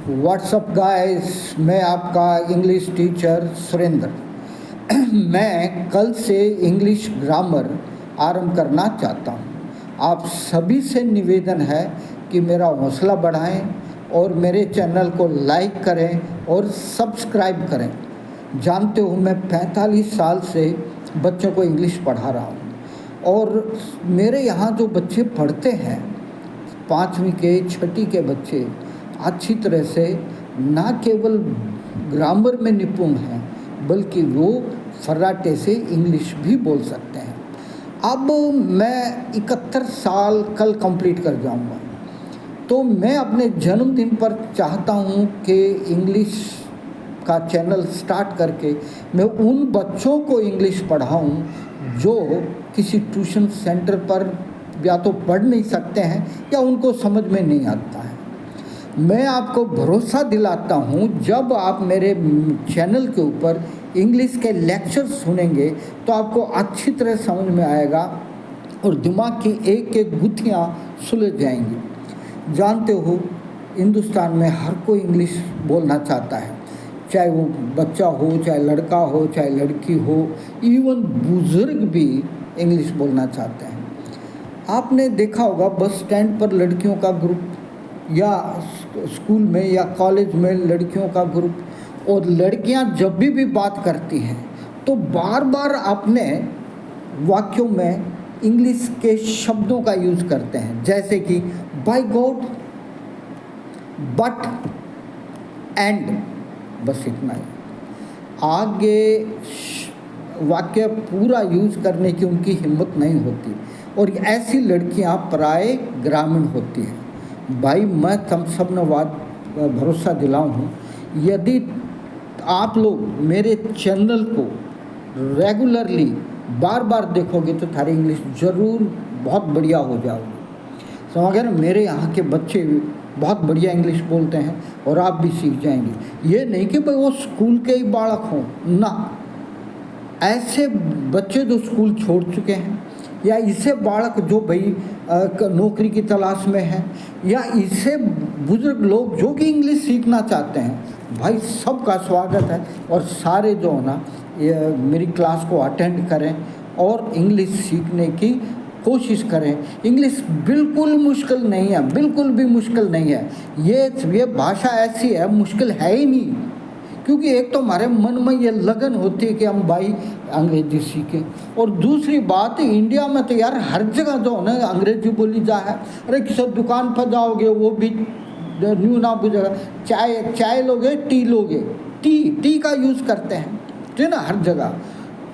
WhatsApp guys, मैं आपका English teacher Surendra. मैं कल से इंग्लिश ग्रामर आरंभ करना चाहता हूँ। आप सभी से निवेदन है कि मेरा हौसला बढ़ाएं और मेरे चैनल को लाइक करें और सब्सक्राइब करें। जानते हो, मैं 45 साल से बच्चों को इंग्लिश पढ़ा रहा हूँ और मेरे यहाँ जो बच्चे पढ़ते हैं, 5वीं के 6ठी के बच्चे अच्छी तरह से ना केवल ग्रामर में निपुण हैं बल्कि वो फर्राटे से इंग्लिश भी बोल सकते हैं। अब मैं 71 साल कल कंप्लीट कर जाऊंगा, तो मैं अपने जन्मदिन पर चाहता हूं कि इंग्लिश का चैनल स्टार्ट करके मैं उन बच्चों को इंग्लिश पढ़ाऊं जो किसी ट्यूशन सेंटर पर या तो पढ़ नहीं सकते हैं या उनको समझ में नहीं आता है। मैं आपको भरोसा दिलाता हूँ, जब आप मेरे चैनल के ऊपर इंग्लिश के लेक्चर सुनेंगे तो आपको अच्छी तरह समझ में आएगा और दिमाग की एक एक गुत्थियाँ सुलझ जाएंगी। जानते हो, हिंदुस्तान में हर कोई इंग्लिश बोलना चाहता है, चाहे वो बच्चा हो, चाहे लड़का हो, चाहे लड़की हो, इवन बुजुर्ग भी इंग्लिश बोलना चाहते हैं। आपने देखा होगा बस स्टैंड पर लड़कियों का ग्रुप या स्कूल में या कॉलेज में लड़कियों का ग्रुप, और लड़कियां जब भी बात करती हैं तो बार बार अपने वाक्यों में इंग्लिश के शब्दों का यूज़ करते हैं, जैसे कि बाय गॉड, बट, एंड, बस इतना ही। आगे वाक्य पूरा यूज़ करने की उनकी हिम्मत नहीं होती और ऐसी लड़कियां प्राय ग्रामीण होती हैं। भाई, मैं तुम सब ने भरोसा दिलाऊं हूँ, यदि आप लोग मेरे चैनल को रेगुलरली बार बार देखोगे तो थारी इंग्लिश ज़रूर बहुत बढ़िया हो जाओगी। समझ गए ना? मेरे यहाँ के बच्चे बहुत बढ़िया इंग्लिश बोलते हैं और आप भी सीख जाएंगे। ये नहीं कि भाई वो स्कूल के ही बालक हों, ना, ऐसे बच्चे जो स्कूल छोड़ चुके हैं या इसे बालक जो भाई नौकरी की तलाश में है या इसे बुजुर्ग लोग जो कि इंग्लिश सीखना चाहते हैं, भाई सबका स्वागत है। और सारे जो है ना मेरी क्लास को अटेंड करें और इंग्लिश सीखने की कोशिश करें। इंग्लिश बिल्कुल मुश्किल नहीं है, बिल्कुल भी मुश्किल नहीं है। ये भाषा ऐसी है, मुश्किल है ही नहीं, क्योंकि एक तो हमारे मन में ये लगन होती है कि हम भाई अंग्रेजी सीखें, और दूसरी बात, इंडिया में तो यार हर जगह जो है ना अंग्रेजी बोली जा है। अरे किसी दुकान पर जाओगे वो भी न्यू ना बुझेगा, चाय लोगे, टी लोगे, टी का यूज़ करते हैं, ठीक है ना, हर जगह।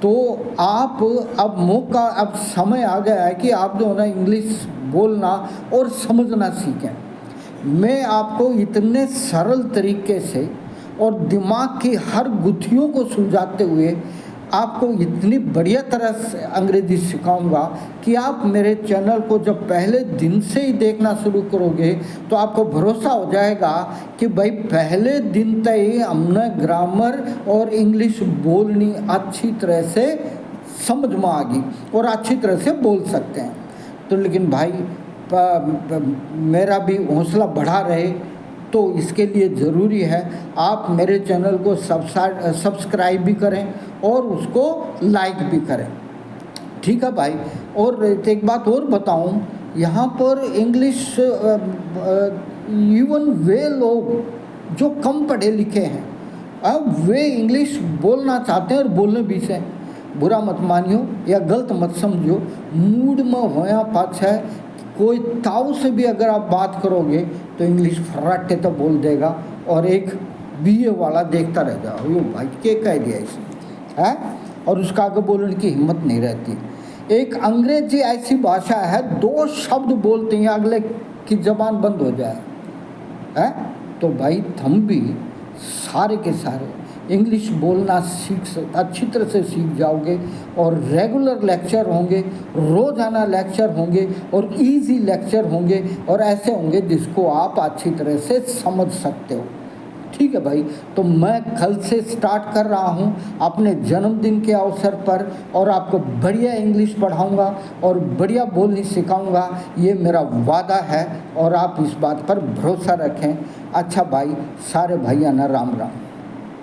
तो आप अब समय आ गया है कि आप जो है ना इंग्लिश बोलना और समझना सीखें। मैं आपको इतने सरल तरीके से और दिमाग की हर गुत्थियों को सुलझाते हुए आपको इतनी बढ़िया तरह से अंग्रेजी सिखाऊंगा कि आप मेरे चैनल को जब पहले दिन से ही देखना शुरू करोगे तो आपको भरोसा हो जाएगा कि भाई पहले दिन तक ही हमने ग्रामर और इंग्लिश बोलनी अच्छी तरह से समझ में आ गई और अच्छी तरह से बोल सकते हैं। तो लेकिन भाई मेरा भी हौसला बढ़ा रहे, तो इसके लिए ज़रूरी है आप मेरे चैनल को सब्सक्राइब भी करें और उसको लाइक भी करें, ठीक है भाई। और एक बात और बताऊं, यहाँ पर इंग्लिश इवन वे लोग जो कम पढ़े लिखे हैं, अब वे इंग्लिश बोलना चाहते हैं और बोलने भी से, बुरा मत मानियो या गलत मत समझो, मूड में होया पाछ है। कोई ताऊ से भी अगर आप बात करोगे तो इंग्लिश फर्राटे तो बोल देगा और एक बीए वाला देखता रह जाओ, यो भाई क्या कह दिया इसने, है, और उसका आगे बोलने की हिम्मत नहीं रहती। एक अंग्रेजी ऐसी भाषा है, 2 शब्द बोलते हैं अगले की जबान बंद हो जाए, है। तो भाई हम भी सारे के सारे इंग्लिश बोलना अच्छी तरह से सीख जाओगे और रेगुलर लेक्चर होंगे, रोज़ाना लेक्चर होंगे और इजी लेक्चर होंगे और ऐसे होंगे जिसको आप अच्छी तरह से समझ सकते हो, ठीक है भाई, तो मैं कल से स्टार्ट कर रहा हूँ अपने जन्मदिन के अवसर पर, और आपको बढ़िया इंग्लिश पढ़ाऊँगा और बढ़िया बोलनी सिखाऊँगा, ये मेरा वादा है और आप इस बात पर भरोसा रखें। अच्छा भाई, सारे भाइयों ना राम राम।